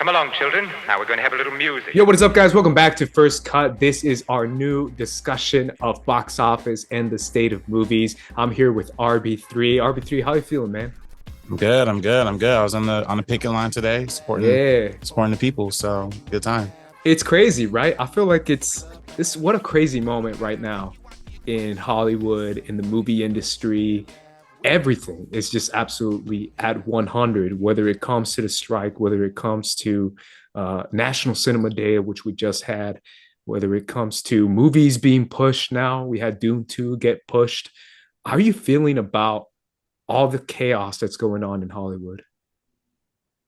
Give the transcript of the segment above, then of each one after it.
Come along, children. Now we're going to have a little music. Yo, what is up, guys? Welcome back to First Cut. This is our new discussion of box office and the state of movies. I'm here with RB3. RB3, how you feeling, man? I'm good. I was on the picket line today, Yeah, supporting the people. So good time. it's crazy, right? I feel like it's this. What a crazy moment right now in Hollywood, in the movie industry. Everything is just absolutely at 100, whether it comes to the strike, whether it comes to National Cinema Day, which we just had, whether it comes to movies being pushed now. We had Dune 2 get pushed. How are you feeling about all the chaos that's going on in Hollywood?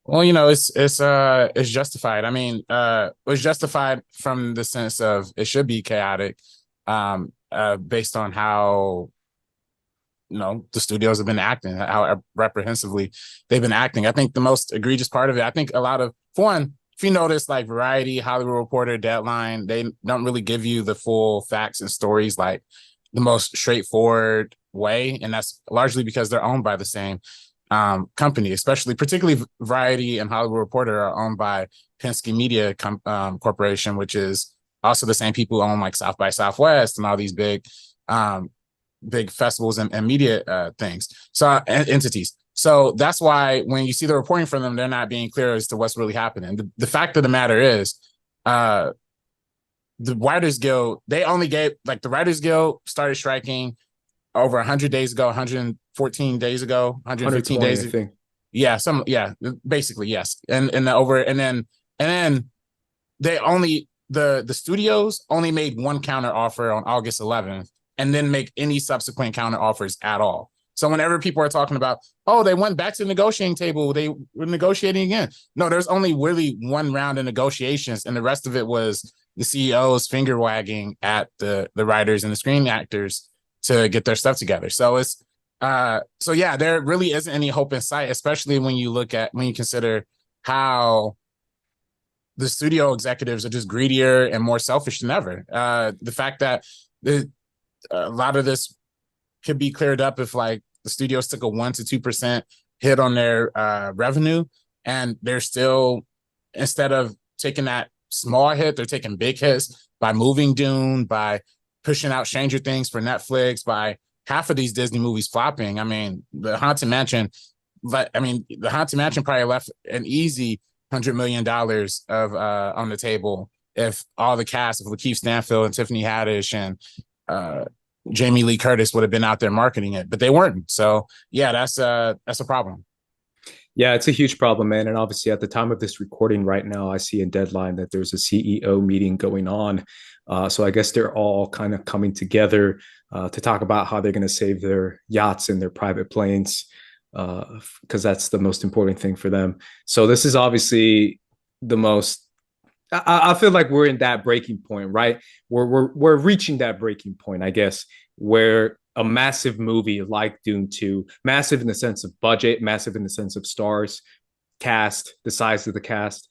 Well, it's justified. I mean, it's justified from the sense of it should be chaotic, based on how the studios have been acting, how reprehensively they've been acting. I think the most egregious part of it, I think a lot of, for one, if you notice, like Variety, Hollywood Reporter, Deadline, they don't really give you the full facts and stories like the most straightforward way, and that's largely because they're owned by the same company. Particularly Variety and Hollywood Reporter are owned by Penske Media Corporation, which is also the same people who own like South by Southwest and all these big festivals and media things, so entities. So that's why when you see the reporting from them, they're not being clear as to what's really happening. The fact of the matter is, the Writers Guild, they only gave, like, the Writers Guild started striking over 100 days ago, 114 days ago, 115 days. I think. Yeah, basically, yes. And then they only, the studios only made one counter offer on August 11th, and then make any subsequent counter offers at all. So whenever people are talking about, oh, they went back to the negotiating table, they were negotiating again. No, there's only really one round of negotiations, and the rest of it was the CEOs finger wagging at the writers and the screen actors to get their stuff together. So yeah, there really isn't any hope in sight, especially when you consider how the studio executives are just greedier and more selfish than ever. The fact that a lot of this could be cleared up if, like, the studios took a 1% to 2% hit on their revenue, and they're still, instead of taking that small hit, they're taking big hits by moving Dune, by pushing out Stranger Things for Netflix, by half of these Disney movies flopping. I mean, the Haunted Mansion probably left an easy $100 million of on the table if all the cast of Lakeith Stanfield and Tiffany Haddish and Jamie Lee Curtis would have been out there marketing it, but they weren't. So yeah, that's a problem. Yeah, it's a huge problem, man. And obviously, at the time of this recording right now, I see in Deadline that there's a CEO meeting going on. So I guess they're all kind of coming together to talk about how they're going to save their yachts and their private planes, because that's the most important thing for them. So this is obviously the most. I feel like we're in that breaking point, right? We're reaching that breaking point, I guess, where a massive movie like Dune 2, massive in the sense of budget, massive in the sense of stars, cast, the size of the cast,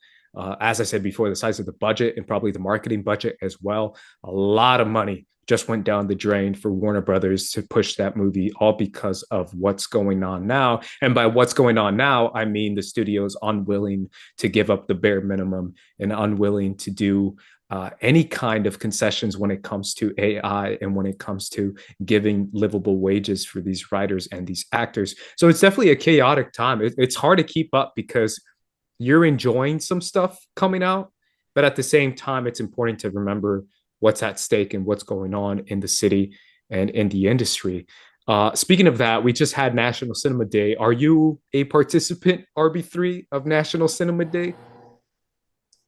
as I said before, the size of the budget and probably the marketing budget as well. A lot of money just went down the drain for Warner Brothers to push that movie, all because of what's going on now. And by what's going on now, I mean the studio's unwilling to give up the bare minimum and unwilling to do any kind of concessions when it comes to AI and when it comes to giving livable wages for these writers and these actors. So it's definitely a chaotic time. It's hard to keep up because you're enjoying some stuff coming out, but at the same time, it's important to remember what's at stake and what's going on in the city and in the industry. Speaking of that, we just had National Cinema Day. Are you a participant, RB3, of National Cinema Day?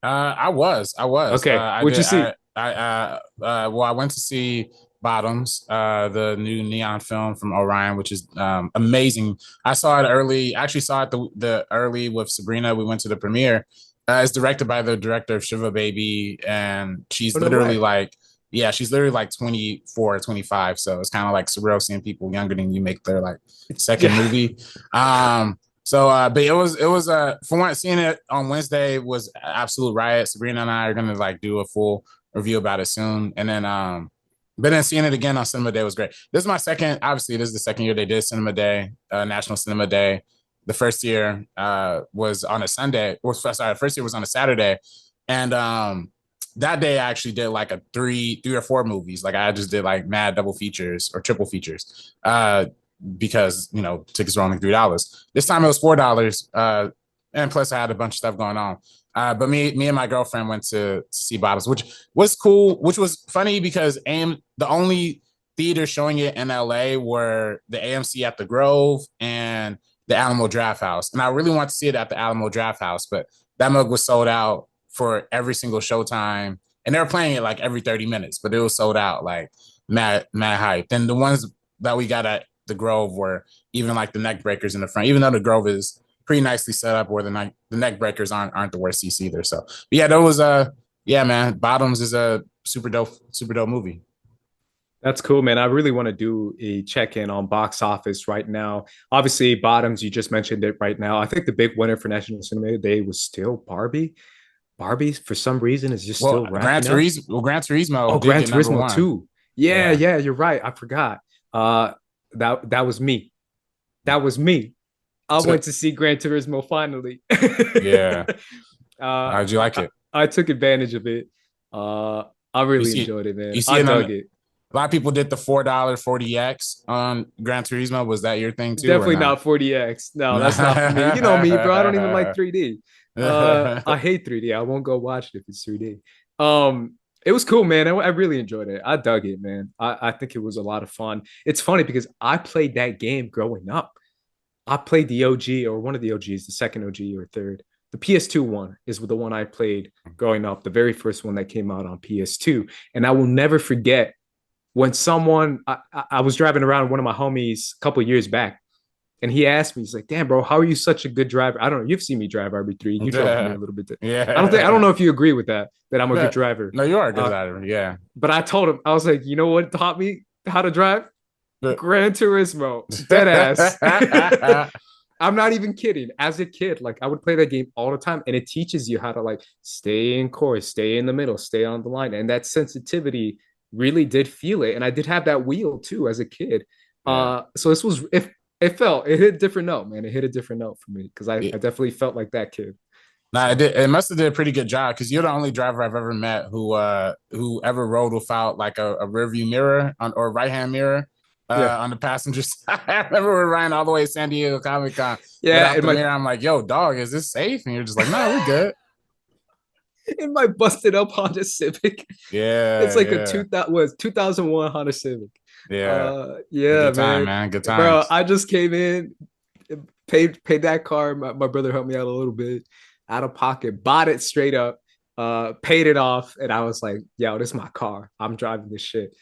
I was. Okay, I what'd you did. see? Well, I went to see Bottoms, the new neon film from Orion, which is amazing. I saw it early. I actually saw it the early with Sabrina. We went to the premiere. It's directed by the director of Shiva Baby, and she's Oh, no literally way. like, yeah, she's literally like 24 or 25. So it's kind of like surreal seeing people younger than you make their like second Yeah. movie. But for one, seeing it on Wednesday was absolute riot. Sabrina and I are gonna like do a full review about it soon, and then but then seeing it again on Cinema Day was great. This is my second. Obviously, this is the second year they did Cinema Day, National Cinema Day. The first year was on a Sunday. Sorry, first year was on a Saturday, and that day I actually did like a three or four movies. Like I just did like mad double features or triple features. Because tickets were only $3. This time it was $4. And plus I had a bunch of stuff going on. But me and my girlfriend went to see Bottoms, which was cool, which was funny because the only theaters showing it in LA were the AMC at the Grove and the Alamo Draft House. And I really want to see it at the Alamo Draft House, but that mug was sold out for every single showtime. And they were playing it like every 30 minutes, but it was sold out, like mad hype. And the ones that we got at the Grove were even like the neck breakers in the front, even though the Grove is pretty nicely set up where the neck breakers aren't the worst seats either. So yeah, that was man, Bottoms is a super dope movie. That's cool, man. I really want to do a check-in on box office right now. Obviously, Bottoms, you just mentioned it right now. I think the big winner for National Cinema Day was still Barbie. Barbie, for some reason, is just still Gran Turismo. Gran Turismo. Oh, Gran Turismo too. Yeah, you're right. I forgot. That was me. That was me. I went to see Gran Turismo finally. Yeah. How'd you like it? I took advantage of it. I really enjoyed it, man. I dug it. A lot of people did the $4 4DX on Gran Turismo. Was that your thing too? Definitely not 4DX. No, that's not for me. You know me, bro. I don't even like 3D. I hate 3D. I won't go watch it if it's 3D. It was cool, man. I really enjoyed it. I dug it, man. I think it was a lot of fun. It's funny because I played that game growing up. I played the OG or one of the OGs, the second OG or third. The PS2 one is the one I played growing up, the very first one that came out on PS2. And I will never forget when I was driving around one of my homies a couple of years back, and he asked me, he's like, "Damn, bro, how are you such a good driver?" I don't know. You've seen me drive RB3. You drove me a little bit. Yeah. I don't know if you agree with that I'm a good driver. No, you are a good driver. Yeah. But I told him, I was like, you know what taught me how to drive? Gran Turismo. Dead ass. I'm not even kidding. As a kid, like I would play that game all the time, and it teaches you how to like stay in course, stay in the middle, stay on the line. And that sensitivity really did feel it. And I did have that wheel too as a kid. So this was it hit a different note, man. It hit a different note for me because I definitely felt like that kid. Nah, it must have did a pretty good job because you're the only driver I've ever met who ever rode without like a rear view mirror or right hand mirror on the passenger side. I remember we were riding all the way to San Diego Comic Con. Yeah, in the mirror, I'm like, "Yo, dog, is this safe?" And you're just like, "No, we're good." In my busted up Honda Civic. Yeah, it's like a 2001 Honda Civic. Yeah, good time, man. Good time, bro. I just came in, paid that car. My brother helped me out a little bit out of pocket, bought it straight up, paid it off, and I was like, "Yo, this is my car. I'm driving this shit."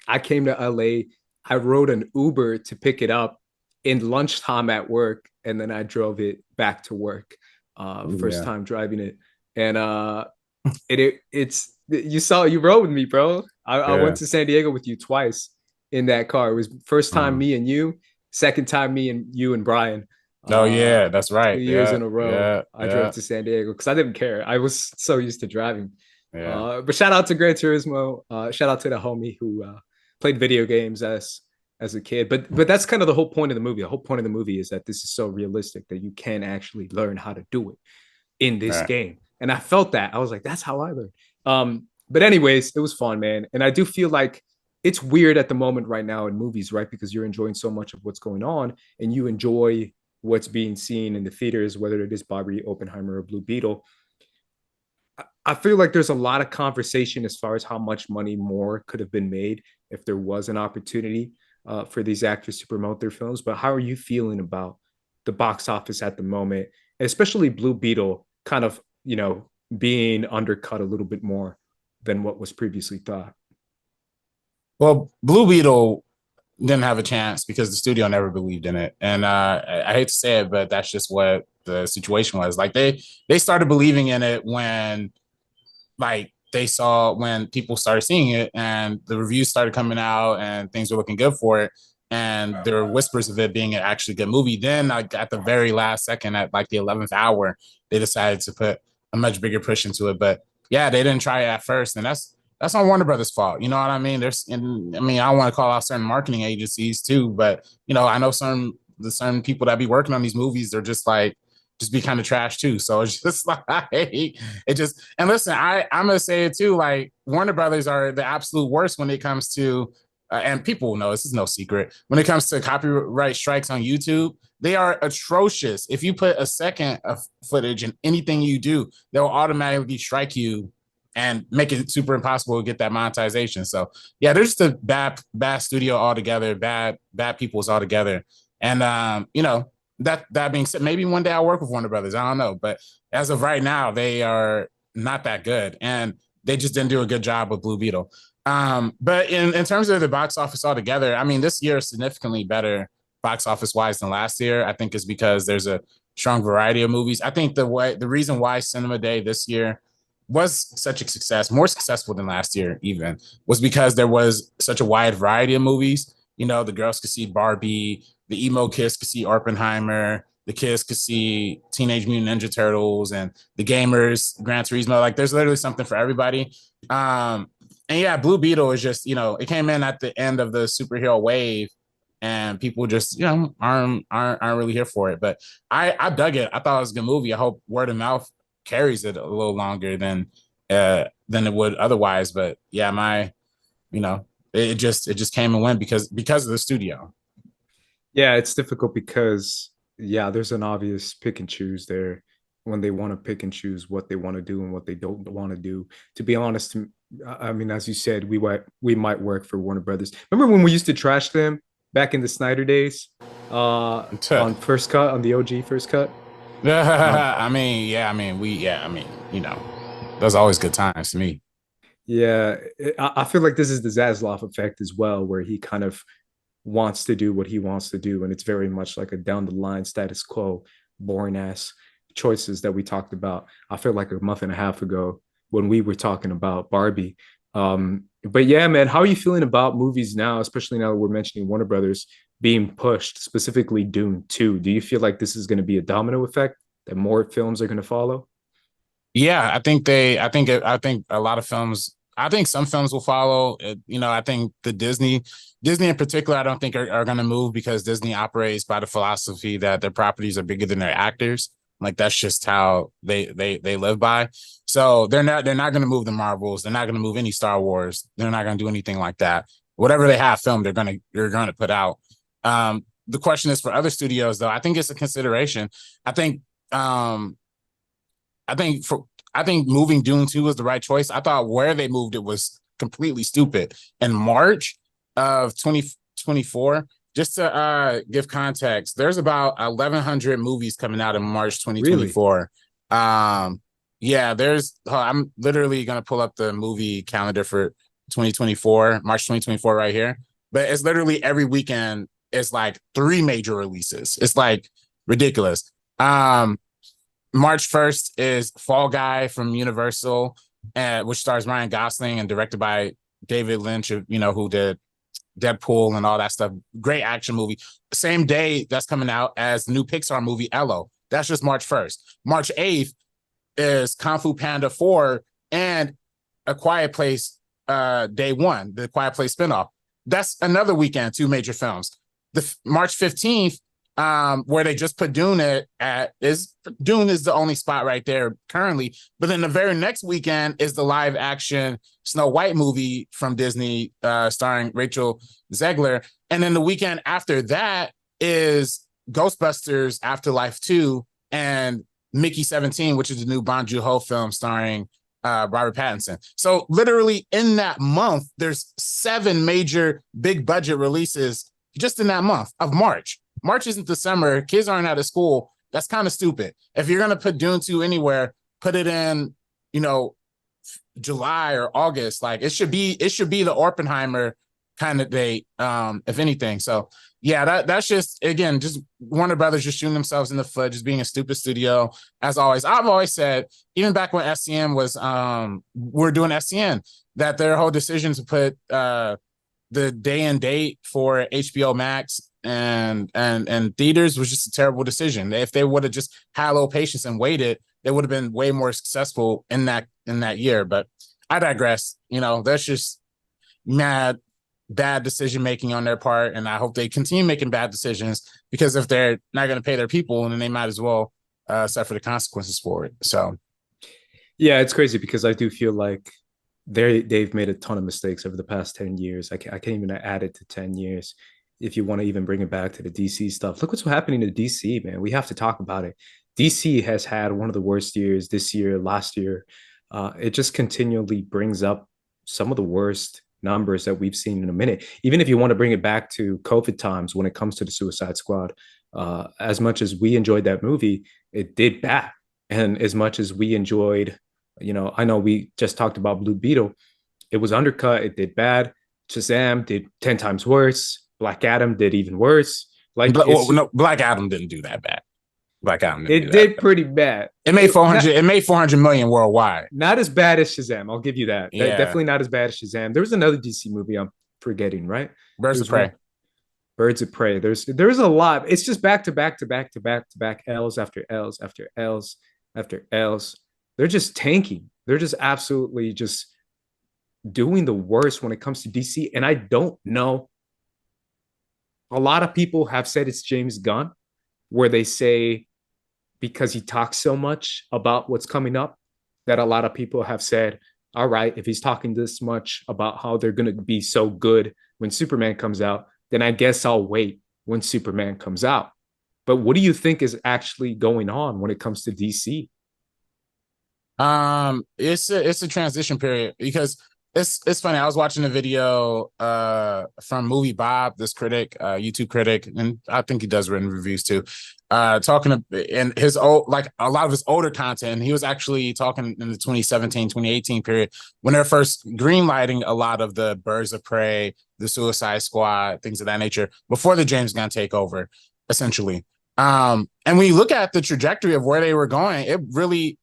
I came to LA. I rode an Uber to pick it up in lunchtime at work, and then I drove it back to work. First time driving it. And you rode with me, bro. I went to San Diego with you twice in that car. It was first time me and you, second time me and you and Brian. Oh yeah, that's right. 2 years in a row. I drove to San Diego because I didn't care. I was so used to driving. But shout out to Gran Turismo. Shout out to the homie who played video games as a kid. But that's kind of the whole point of the movie. The whole point of the movie is that this is so realistic that you can actually learn how to do it in this game. And I felt that. I was like, that's how I learned. But anyways, it was fun, man. And I do feel like it's weird at the moment right now in movies, right? Because you're enjoying so much of what's going on and you enjoy what's being seen in the theaters, whether it is Barbie, Oppenheimer, or Blue Beetle. I feel like there's a lot of conversation as far as how much money more could have been made if there was an opportunity for these actors to promote their films. But how are you feeling about the box office at the moment, especially Blue Beetle kind of, being undercut a little bit more than what was previously thought? Well, Blue Beetle didn't have a chance because the studio never believed in it. And I hate to say it, but that's just what the situation was. Like they started believing in it when when people started seeing it and the reviews started coming out and things were looking good for it. And there were whispers of it being an actually good movie. Then like at the very last second, at like the 11th hour, they decided to put a much bigger push into it. But yeah, they didn't try it at first. And that's on Warner Brothers' fault. You know what I mean? I don't want to call out certain marketing agencies too, but I know certain the certain people that be working on these movies, they're just like, just be kind of trash too. So it's just like, it just, and listen, I'm gonna say it too, like Warner Brothers are the absolute worst when it comes to and people know this is no secret when it comes to copyright strikes on YouTube. They are atrocious. If you put a second of footage in anything you do, they'll automatically strike you and make it super impossible to get that monetization. So yeah, they're just a bad studio altogether, bad peoples altogether. And you know, that being said, maybe one day I'll work with Warner Brothers. I don't know, but as of right now, they are not that good, and they just didn't do a good job with Blue Beetle. But in terms of the box office altogether, I mean, this year is significantly better box office wise than last year. I think is because there's a strong variety of movies. I think the reason why Cinema Day this year was such a success, more successful than last year even, was because there was such a wide variety of movies. You know, the girls could see Barbie, the emo kids could see Oppenheimer, the kids could see Teenage Mutant Ninja Turtles, and the gamers, Gran Turismo. Like, there's literally something for everybody. And yeah, Blue Beetle is just, you know, it came in at the end of the superhero wave, and people just, you know, aren't really here for it. But I dug it. I thought it was a good movie. I hope word of mouth carries it a little longer than it would otherwise. But yeah, you know, it just came and went because of the studio. Yeah, it's difficult because yeah, there's an obvious pick and choose there when they want to pick and choose what they want to do and what they don't want to do. To be honest, I mean, as you said, we might work for Warner Brothers. Remember when we used to trash them back in the Snyder days on First Cut, on the OG First Cut? I mean, you know, those are always good times to me. Yeah, I feel like this is the Zaslav effect as well, where he kind of wants to do what he wants to do, and it's very much like a down the line status quo, boring ass choices that we talked about. I feel like a month and a half ago when we were talking about Barbie. But yeah, man, how are you feeling about movies now, especially now that we're mentioning Warner Brothers being pushed, specifically Dune 2? Do you feel like this is going to be a domino effect, that more films are going to follow? Yeah, I think a lot of films. I think some films will follow. You know, I think Disney in particular, I don't think are going to move because Disney operates by the philosophy that their properties are bigger than their actors. Like, that's just how they live by. So they're not going to move the Marvels. They're not going to move any Star Wars. They're not going to do anything like that. Whatever they have filmed, they're going to put out. The question is for other studios, though. I think it's a consideration. I think moving Dune 2 was the right choice. I thought where they moved it was completely stupid. In March of 2024, just to give context, there's about 1,100 movies coming out in March 2024. Really? Yeah, I'm literally going to pull up the movie calendar for 2024, March 2024 right here. But it's literally every weekend, it's like 3 major releases. It's like ridiculous. March 1st is Fall Guy from Universal, which stars Ryan Gosling and directed by David Lynch, you know, who did Deadpool and all that stuff. Great action movie. Same day that's coming out as the new Pixar movie, Ello. That's just March 1st. March 8th is Kung Fu Panda 4 and A Quiet Place Day 1, the Quiet Place spinoff. That's another weekend, 2 major films. March 15th, where they just put Dune Dune is the only spot right there currently. But then the very next weekend is the live action Snow White movie from Disney, starring Rachel Zegler. And then the weekend after that is Ghostbusters Afterlife 2 and Mickey 17, which is the new Bong Joon-ho film starring Robert Pattinson. So literally in that month, there's 7 major big budget releases just in that month of March. March isn't December. Kids aren't out of school. That's kind of stupid. If you're going to put Dune 2 anywhere, put it in, you know, July or August. Like, it should be the Oppenheimer kind of date, if anything. So yeah, that's just, again, just Warner Brothers just shooting themselves in the foot, just being a stupid studio. As always, I've always said, even back when SCN was, we're doing SCN, that their whole decision to put the day and date for HBO Max and theaters was just a terrible decision. If they would have just had a little patience and waited, they would have been way more successful in that year. But I digress. You know, that's just mad. bad decision making on their part, and I hope they continue making bad decisions, because if they're not going to pay their people, then they might as well suffer the consequences for it. So Yeah, it's crazy because I do feel like they've made a ton of mistakes over the past 10 years. I can't even add it to 10 years if you want to even bring it back to the DC stuff. Look what's happening to DC, man. We have to talk about it. DC has had one of the worst years this year, last year. It just continually brings up some of the worst numbers that we've seen in a minute. Even if you want to bring it back to COVID times when it comes to the Suicide Squad, as much as we enjoyed that movie, it did bad. And as much as we enjoyed, I know we just talked about Blue Beetle. It was undercut. It did bad. Shazam did 10 times worse. Black Adam did even worse. Like, no, Black Adam didn't do that bad. Black Adam didn't it did pretty bad. It made 400. It made 400 million worldwide. Not as bad as Shazam. I'll give you that. Yeah. Definitely not as bad as Shazam. There was another DC movie I'm forgetting, right? Birds of Prey. Birds of Prey. There's a lot. It's just back to back to back to back to back L's after L's after L's after L's. They're just tanking. They're just absolutely just doing the worst when it comes to DC. And I don't know. A lot of people have said it's James Gunn, where they say because he talks so much about what's coming up, that a lot of people have said, all right, if he's talking this much about how they're going to be so good when Superman comes out, then I guess I'll wait when Superman comes out. But what do you think is actually going on when it comes to DC? It's a transition period, because it's funny. I was watching a video from Movie Bob, this critic, YouTube critic, and I think he does written reviews too, talking in his old, like a lot of his older content. He was actually talking in the 2017, 2018 period when they're first greenlighting a lot of the Birds of Prey, the Suicide Squad, things of that nature, before the James Gunn takeover, essentially. And when you look at the trajectory of where they were going, it really,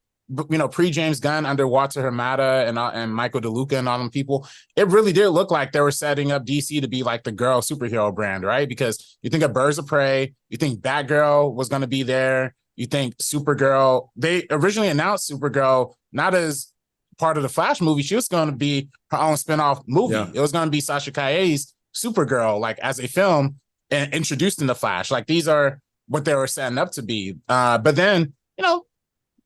pre-James Gunn under Walter Hamada and Michael DeLuca and all them people, it really did look like they were setting up DC to be like the girl superhero brand, right? Because you think of Birds of Prey, you think Batgirl was going to be there, you think Supergirl. They originally announced Supergirl not as part of the Flash movie. She was going to be her own spinoff movie. Yeah. It was going to be Sasha Calle's Supergirl, like as a film and introduced in the Flash. Like these are what they were setting up to be. But then,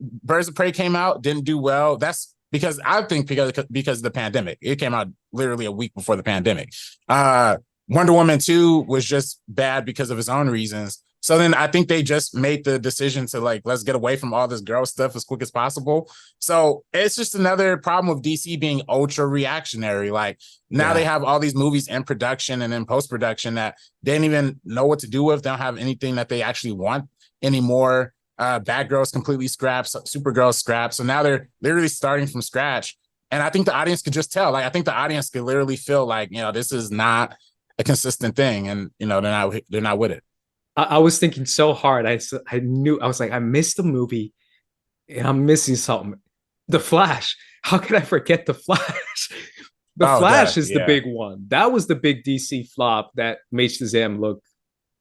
Birds of Prey came out, didn't do well. That's because I think because of the pandemic. It came out literally a week before the pandemic. Wonder Woman 2 was just bad because of its own reasons. So then I think they just made the decision to let's get away from all this girl stuff as quick as possible. So it's just another problem with DC being ultra reactionary. Like now they have all these movies in production and in post-production that they didn't even know what to do with. They don't have anything that they actually want anymore. Batgirl's completely scrapped, Supergirl's scrapped. So now they're literally starting from scratch. And I think the audience could just tell. I think the audience could literally feel this is not a consistent thing, and they're not with it. I was thinking so hard. I knew, I was like, I missed the movie, and I'm missing something. The Flash. How could I forget the Flash? The Flash is the big one. That was the big DC flop that made Shazam look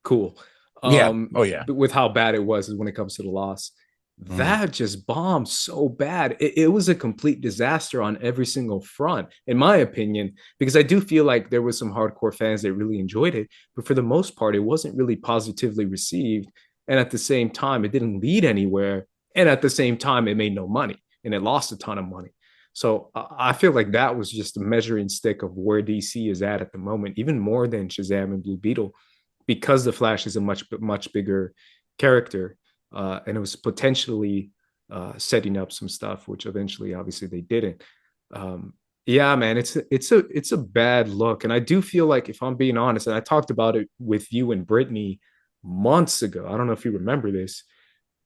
cool. With how bad it was when it comes to the loss. That just bombed so bad. It was a complete disaster on every single front, in my opinion, because I do feel like there was some hardcore fans that really enjoyed it, but for the most part, it wasn't really positively received. And at the same time, it didn't lead anywhere. And at the same time, it made no money and it lost a ton of money. So I feel like that was just a measuring stick of where DC is at the moment, even more than Shazam and Blue Beetle, because the Flash is a much bigger character, and it was potentially setting up some stuff, which eventually, obviously, they didn't. Yeah, man, it's a bad look, and I do feel like, if I'm being honest, and I talked about it with you and Brittany months ago. I don't know if you remember this,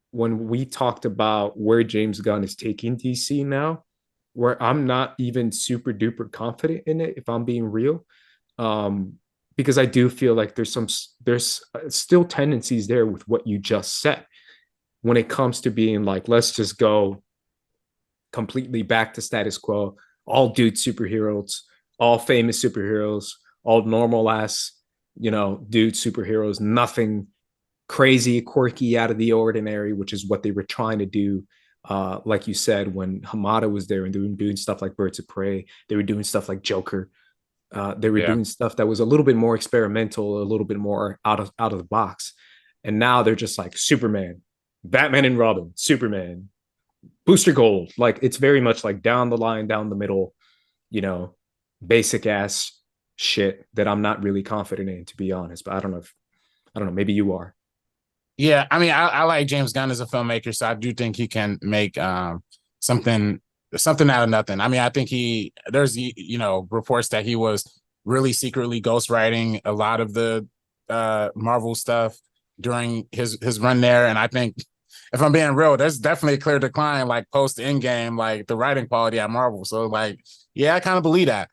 when we talked about where James Gunn is taking DC now, where I'm not even super duper confident in it, if I'm being real. Because I do feel like there's still tendencies there with what you just said when it comes to being like, let's just go completely back to status quo, all dude superheroes, all famous superheroes, all normal ass, dude superheroes, nothing crazy, quirky, out of the ordinary, which is what they were trying to do. Like you said, when Hamada was there and doing stuff like Birds of Prey, they were doing stuff like Joker. They were doing stuff that was a little bit more experimental, a little bit more out of the box. And now they're just like Superman, Batman and Robin, Superman, Booster Gold. Like it's very much like down the line, down the middle, basic ass shit that I'm not really confident in, to be honest. But I don't know. Maybe you are. Yeah, I mean, I like James Gunn as a filmmaker, so I do think he can make something out of nothing. I mean, I think there's reports that he was really secretly ghostwriting a lot of the Marvel stuff during his run there, and I think, if I'm being real, there's definitely a clear decline, like post Endgame, like the writing quality at Marvel. So, like, yeah, I kind of believe that.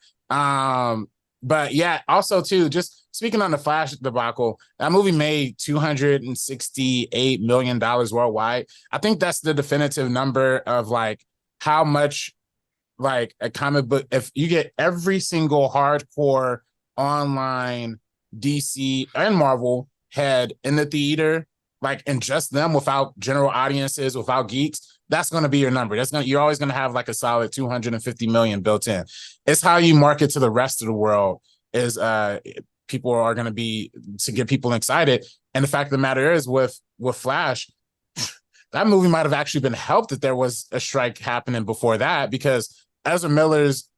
But yeah, also too, just speaking on the Flash debacle, that movie made $268 million worldwide. I think that's the definitive number of like how much like a comic book, if you get every single hardcore online DC and Marvel head in the theater, like, and just them without general audiences, without geeks, that's going to be your number. You're always going to have like a solid 250 million built in. It's how you market to the rest of the world is people are going to be to get people excited. And the fact of the matter is with Flash, that movie might have actually been helped that there was a strike happening before that, because Ezra Miller's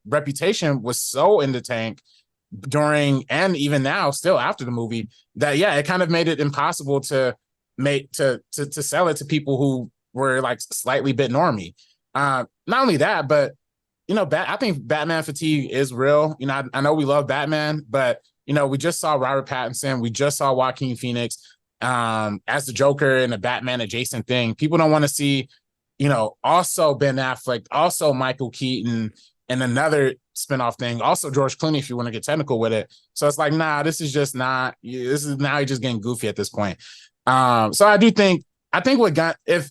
reputation was so in the tank during and even now still after the movie that it kind of made it impossible to sell it to people who were like slightly bit normie. Not only that, but I think Batman fatigue is real. I know we love Batman, but we just saw Robert Pattinson, we just saw Joaquin Phoenix as the Joker in a Batman adjacent thing. People don't want to see also Ben Affleck, also Michael Keaton, and another spinoff thing, also George Clooney, if you want to get technical with it. So it's like, nah, this is now you're just getting goofy at this point. So I think what Gunn, if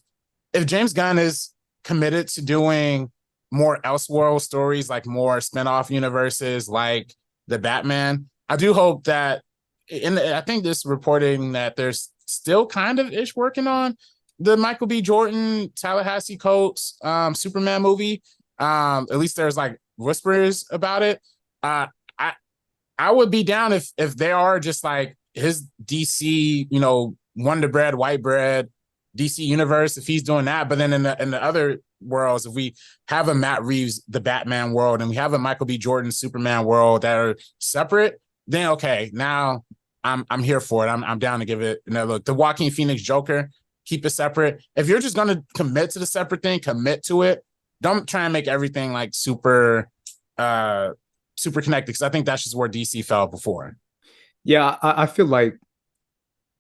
James Gunn is committed to doing more Elseworld stories, like more spinoff universes, like the Batman, I do hope that, I think this reporting that there's still kind of ish working on the Michael B. Jordan, Tallahassee Colts Superman movie. At least there's like whispers about it. I would be down if they are just like his DC, Wonder Bread, White Bread, DC universe, if he's doing that. But then in the other worlds, if we have a Matt Reeves, the Batman world, and we have a Michael B. Jordan Superman world that are separate, then okay, now I'm here for it. I'm down to give it another look. The Joaquin Phoenix Joker, keep it separate. If you're just gonna commit to the separate thing, commit to it. Don't try and make everything like super connected, because I think that's just where DC fell before. Yeah, I feel like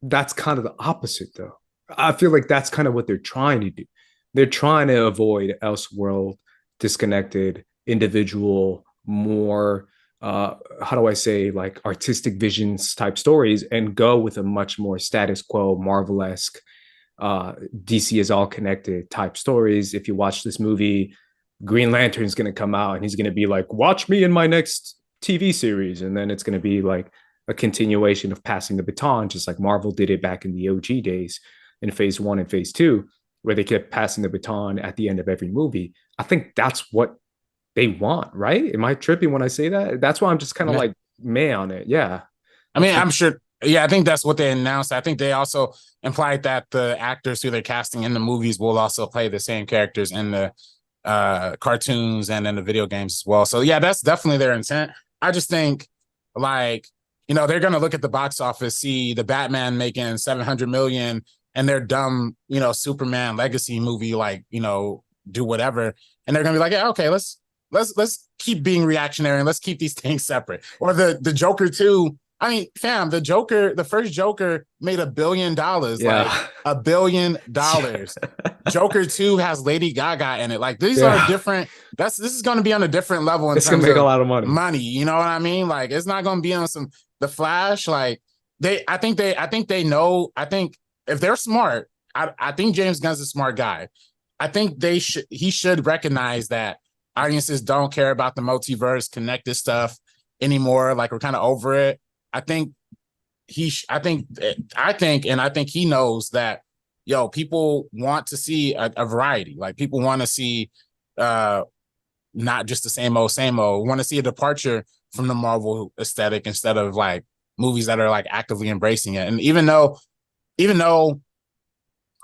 that's kind of the opposite, though. I feel like that's kind of what they're trying to do. They're trying to avoid Elseworld, disconnected, individual, more, how do I say, like artistic visions type stories, and go with a much more status quo, Marvel-esque, DC is all connected type stories. If you watch this movie, Green Lantern's going to come out and he's going to be like, watch me in my next TV series. And then it's going to be like a continuation of passing the baton, just like Marvel did it back in the OG days in phase 1 and phase 2, where they kept passing the baton at the end of every movie. I think that's what they want, right? Am I tripping when I say that? That's why I'm just kind of like meh on it. Yeah. I mean, I'm sure. Yeah, I think that's what they announced. I think they also implied that the actors who they're casting in the movies will also play the same characters in the cartoons and in the video games as well. So yeah, that's definitely their intent. I just think like, they're going to look at the box office, see the Batman making 700 million and their dumb, Superman legacy movie, like, do whatever. And they're going to be like, yeah, okay, let's keep being reactionary and let's keep these things separate. Or the Joker 2. I mean, fam, the first Joker made $1 billion, like $1 billion. Joker 2 has Lady Gaga in it. Like these are different. This is going to be on a different level in it's terms gonna make of a lot of money. You know what I mean? Like it's not going to be on the Flash. Like I think they know. I think if they're smart, I think James Gunn's a smart guy. I think he should recognize that audiences don't care about the multiverse connected stuff anymore. Like we're kind of over it. I think he knows that, people want to see a variety. Like people want to see not just the same old, same old. Want to see a departure from the Marvel aesthetic instead of like movies that are like actively embracing it. And even though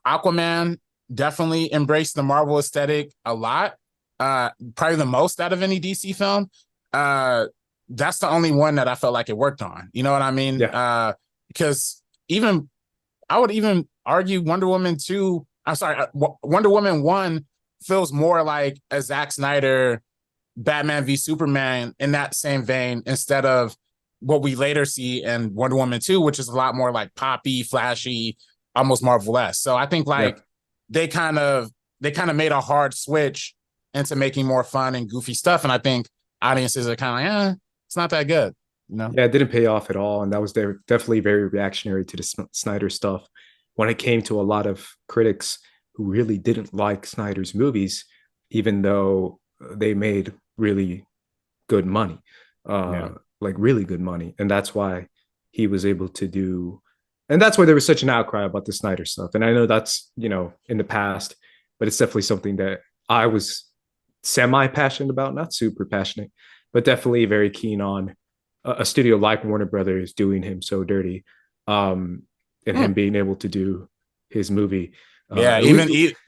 Aquaman definitely embraced the Marvel aesthetic a lot, probably the most out of any DC film. That's the only one that I felt like it worked on. You know what I mean? Yeah. Because even I would even argue Wonder Woman 2, I'm sorry, Wonder Woman 1 feels more like a Zack Snyder Batman v Superman in that same vein, instead of what we later see in Wonder Woman 2, which is a lot more like poppy, flashy, almost Marvel-esque. So I think like they kind of made a hard switch into making more fun and goofy stuff. And I think audiences are kind of like, it's not that good. You know? Yeah, it didn't pay off at all. And that was definitely very reactionary to the Snyder stuff. When it came to a lot of critics who really didn't like Snyder's movies, even though they made really good money, like really good money. And that's why he was able to do, and that's why there was such an outcry about the Snyder stuff. And I know that's, in the past, but it's definitely something that I was semi-passionate about, not super passionate, but definitely very keen on a studio like Warner Brothers doing him so dirty, and him being able to do his movie.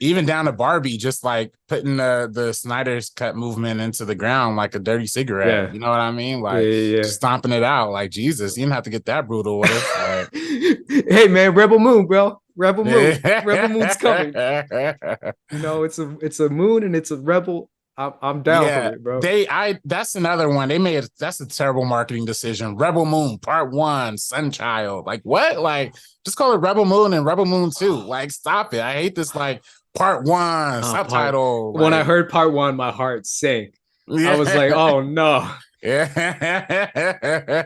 Even down to Barbie, just like putting the Snyder's cut movement into the ground like a dirty cigarette. Yeah. You know what I mean? Like stomping it out. Like, Jesus, you didn't have to get that brutal with it. Like, hey man, Rebel Moon, bro. Rebel Moon. Rebel Moon's coming. It's a moon and it's a rebel. I'm down for it, bro. That's another one. That's a terrible marketing decision. Rebel Moon Part 1, Sunchild. Like, what? Like, just call it Rebel Moon and Rebel Moon 2. Like, stop it. I hate this like Part 1 subtitle. When I heard Part 1, my heart sank. I was like, oh no.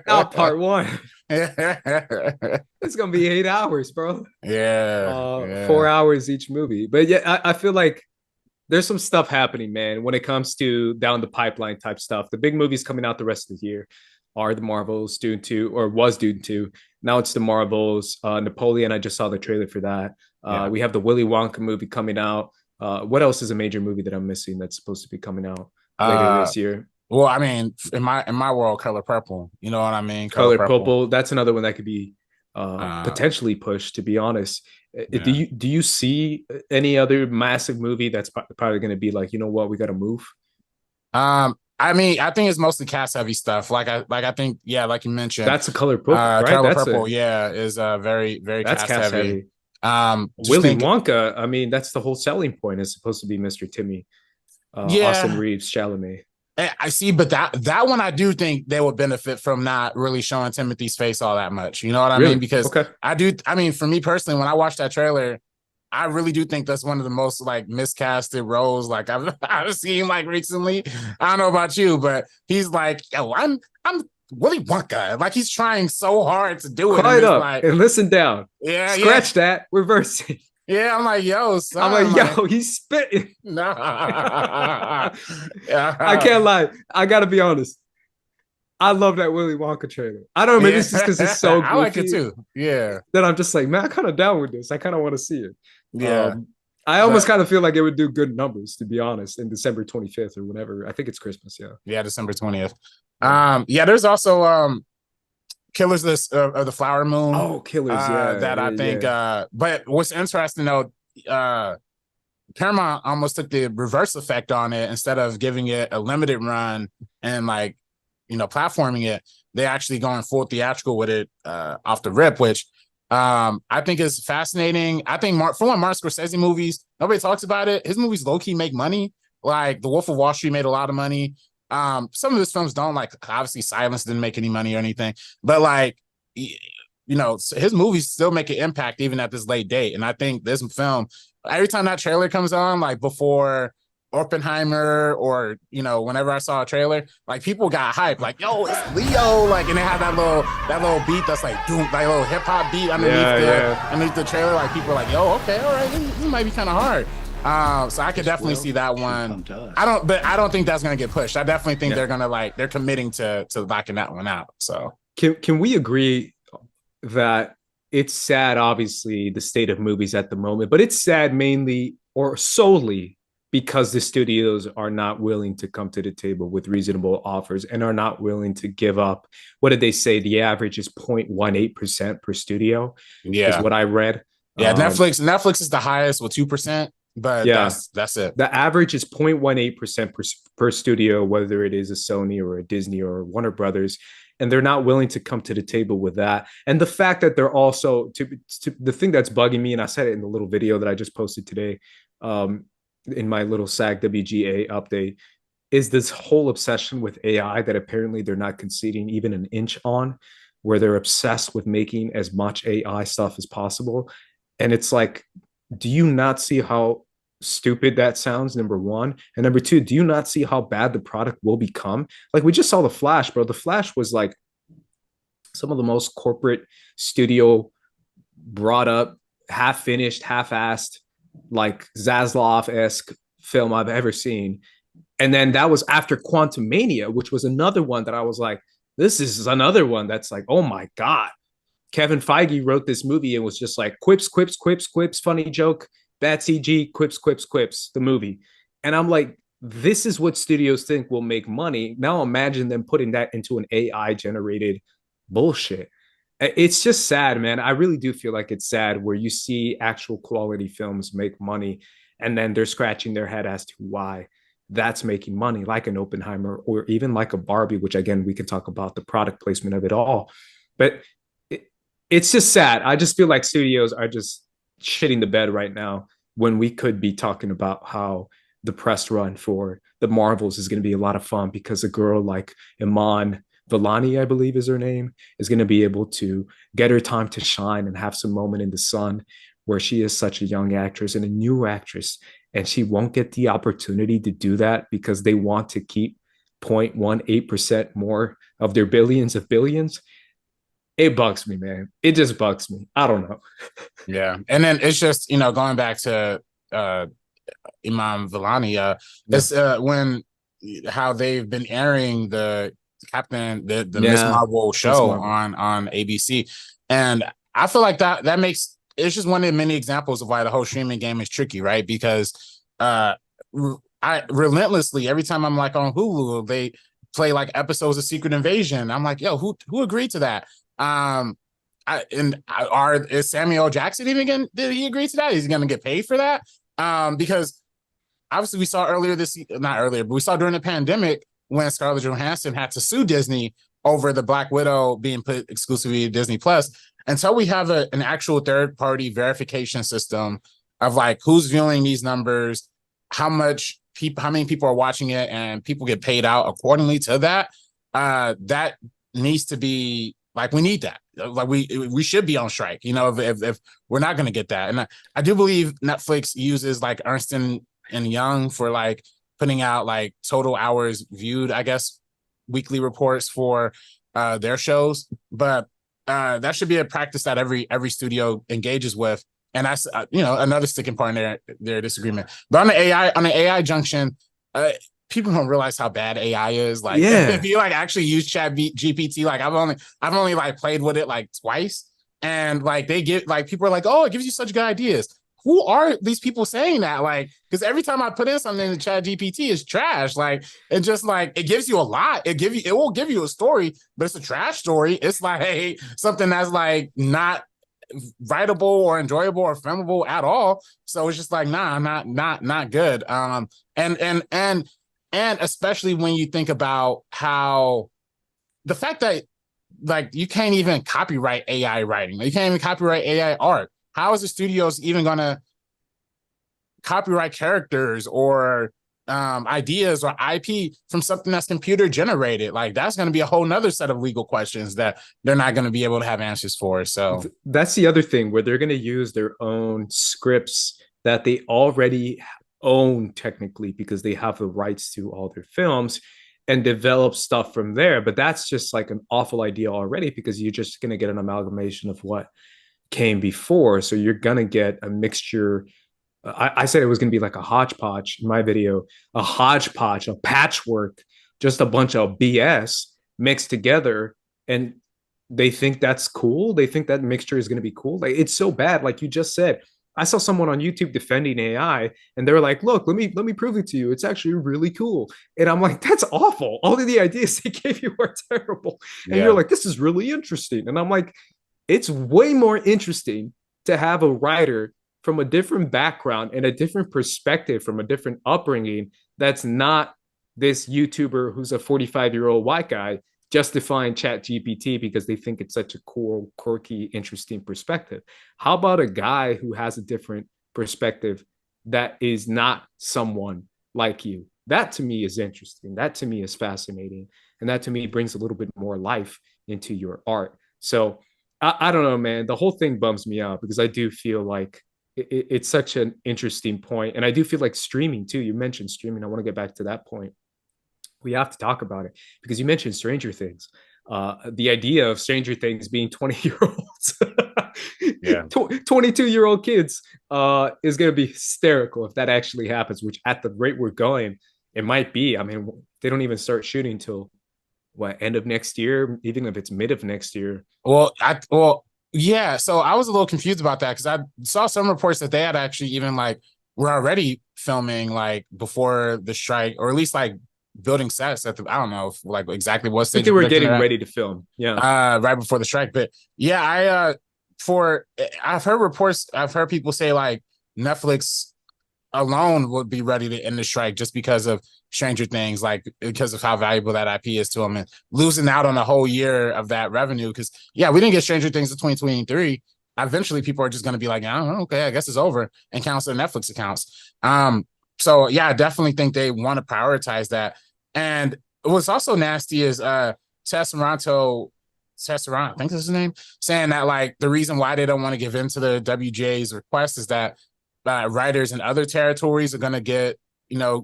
Not Part 1. It's gonna be 8 hours, bro. 4 hours each movie. But yeah, I feel like there's some stuff happening, man, when it comes to down the pipeline type stuff. The big movies coming out the rest of the year are the Marvels, Dune 2, or was Dune 2. Now it's the Marvels. Napoleon, I just saw the trailer for that. We have the Willy Wonka movie coming out. What else is a major movie that I'm missing that's supposed to be coming out later this year? Well, I mean, in my world, Color Purple. You know what I mean? Color Purple. That's another one that could be potentially pushed, to be honest. Do you see any other massive movie that's probably going to be like, you know what, we got to move? I mean, I think it's mostly cast heavy stuff. Like I think, like you mentioned, that's a Color Purple, right? Color Purple, is very, very cast heavy. Willy Wonka, I mean, that's the whole selling point. It's supposed to be Mr. Timmy, Austin Reeves, Chalamet. I see, but that one I do think they would benefit from not really showing Timothy's face all that much. You know what I mean? Because I mean, for me personally, when I watched that trailer, I really do think that's one of the most like miscasted roles like I've seen like recently. I don't know about you, but he's like, yo, I'm Willy Wonka. Like, he's trying so hard to do it. Quiet up and listen down. Scratch that. Reverse it. Yeah, I'm like, yo, son. I'm like, yo, he's spitting. No. I can't lie. I gotta be honest. I love that Willy Wonka trailer. I don't know, maybe it's just because it's so goofy. I like it too. Yeah. Then I'm just like, man, I'm kind of down with this. I kind of want to see it. Yeah. I almost kind of feel like it would do good numbers, to be honest, in December 25th or whenever. I think it's Christmas, Yeah, December 20th. There's also Killers of the Flower Moon. Oh, Killers, I think. But what's interesting though, Paramount almost took the reverse effect on it. Instead of giving it a limited run and like, platforming it, they actually going full theatrical with it off the rip, which I think is fascinating. I think for one, Martin Scorsese movies, nobody talks about it. His movies low key make money. Like The Wolf of Wall Street made a lot of money. Some of his films don't, like obviously Silence didn't make any money or anything, but like, his movies still make an impact even at this late date. And I think this film, every time that trailer comes on, like before Oppenheimer or, whenever I saw a trailer, like people got hyped, like, yo, it's Leo. Like, and they have that little beat that's like doom, like a little hip hop beat underneath the trailer. Like people are like, yo, okay, all right, this might be kind of hard. So I could definitely see that one. I don't think that's gonna get pushed. I definitely think they're committing to locking that one out. So can we agree that it's sad, obviously, the state of movies at the moment, but it's sad mainly or solely because the studios are not willing to come to the table with reasonable offers and are not willing to give up. What did they say? The average is 0.18% per studio, is Yeah. what I read. Yeah. Netflix is the highest with 2%, but Yeah, that's it. the average is 0.18% per studio, whether it is a Sony or a Disney or Warner Brothers. And they're not willing to come to the table with that. And the fact that they're also the thing that's bugging me, and I said it in the little video that I just posted today, in my little SAG WGA update, is this whole obsession with AI that apparently they're not conceding even an inch on, where they're obsessed with making as much AI stuff as possible. And it's like, do you not see how stupid that sounds? Number one. And number two, do you not see how bad the product will become? Like, we just saw The Flash, bro. The Flash was like some of the most corporate studio brought up, half finished, half assed, like Zaslav-esque film I've ever seen. And then that was after Quantum Mania, which was another one that I was like, this is another one that's like, oh my God. Kevin Feige wrote this movie and was just like quips, quips, quips, quips, funny joke, bad CG, quips, quips, quips, the movie. And I'm like, this is what studios think will make money. Now imagine them putting that into an AI generated bullshit. It's just sad, man. I really do feel like it's sad where you see actual quality films make money and then they're scratching their head as to why that's making money, like an Oppenheimer or even like a Barbie, which again, we can talk about the product placement of it all. But it's just sad. I just feel like studios are just shitting the bed right now when we could be talking about how the press run for the Marvels is going to be a lot of fun because a girl like Iman Vellani, I believe is her name, is going to be able to get her time to shine and have some moment in the sun where she is such a young actress and a new actress. And she won't get the opportunity to do that because they want to keep 0.18% more of their billions of billions. It bugs me, man. It just bugs me. I don't know. Yeah. And then it's just, going back to Imam Vellani, it's when how they've been airing the Miss Marvel show on ABC. And I feel like that makes it's just one of the many examples of why the whole streaming game is tricky, right? Because I relentlessly, every time I'm like on Hulu, they play like episodes of Secret Invasion. I'm like, yo, who agreed to that? Is Samuel Jackson even did he agree to that? Is he going to get paid for that? Because obviously we saw not earlier, but we saw during the pandemic when Scarlett Johansson had to sue Disney over the Black Widow being put exclusively to Disney Plus. Until we have an actual third party verification system of like who's viewing these numbers, how many people are watching it, and people get paid out accordingly to that. That needs to be like, we need that. Like we should be on strike, if we're not going to get that. And I do believe Netflix uses like Ernst and Young for like putting out like total hours viewed, I guess, weekly reports for their shows. But that should be a practice that every studio engages with. And that's, another sticking point in their disagreement. But on the AI junction, people don't realize how bad AI is. Like, if you like actually use Chat GPT, like I've only like played with it like twice, and like they get like people are like, oh, it gives you such good ideas. Who are these people saying that? Like, because every time I put in something in Chat GPT, it's trash. Like, it just like it gives you a lot. It won't give you a story, but it's a trash story. It's like, hey, something that's like not writable or enjoyable or filmable at all. So it's just like, nah, not good. And especially when you think about how the fact that like you can't even copyright AI writing, you can't even copyright AI art. How is the studios even going to copyright characters or ideas or IP from something that's computer generated? Like that's going to be a whole nother set of legal questions that they're not going to be able to have answers for. So that's the other thing where they're going to use their own scripts that they already own technically because they have the rights to all their films and develop stuff from there. But that's just like an awful idea already because you're just going to get an amalgamation of what came before. So you're going to get a mixture. I said it was going to be like a hodgepodge in my video, a hodgepodge, a patchwork, just a bunch of BS mixed together. And they think that's cool. They think that mixture is going to be cool. Like, it's so bad. Like you just said, I saw someone on YouTube defending AI, and they're like, "Look, let me prove it to you. It's actually really cool." And I'm like, "That's awful. All of the ideas they gave you are terrible." And you're Yeah. like, "This is really interesting." And I'm like, "It's way more interesting to have a writer from a different background and a different perspective from a different upbringing that's not this YouTuber who's a 45-year-old white guy justifying chat GPT because they think it's such a cool, quirky, interesting perspective. How about a guy who has a different perspective that is not someone like you? That to me is interesting. That to me is fascinating. And that to me brings a little bit more life into your art. So I don't know, man. The whole thing bums me out because I do feel like it's such an interesting point. And I do feel like streaming too. You mentioned streaming. I want to get back to that point. We have to talk about it because you mentioned Stranger Things. The idea of Stranger Things being 20-year-olds, Yeah. 22-year-old kids is going to be hysterical if that actually happens, which at the rate we're going, it might be. I mean, they don't even start shooting till what, end of next year, even if it's mid of next year. Yeah. So I was a little confused about that because I saw some reports that they had actually even like were already filming like before the strike, or at least like building sets at the, I don't know if, like exactly what I think stage they of were production getting they're at, ready to film. Yeah. right before the strike. But yeah, I've heard reports, I've heard people say like Netflix alone would be ready to end the strike just because of Stranger Things, like because of how valuable that IP is to them, and losing out on a whole year of that revenue. Because yeah, we didn't get Stranger Things in 2023. Eventually, people are just going to be like, I don't know, okay, I guess it's over, and cancel their Netflix accounts. So yeah, I definitely think they want to prioritize that. And what's also nasty is Tesseranto, I think that's his name, saying that like the reason why they don't want to give in to the WGA's request is that writers in other territories are going to get,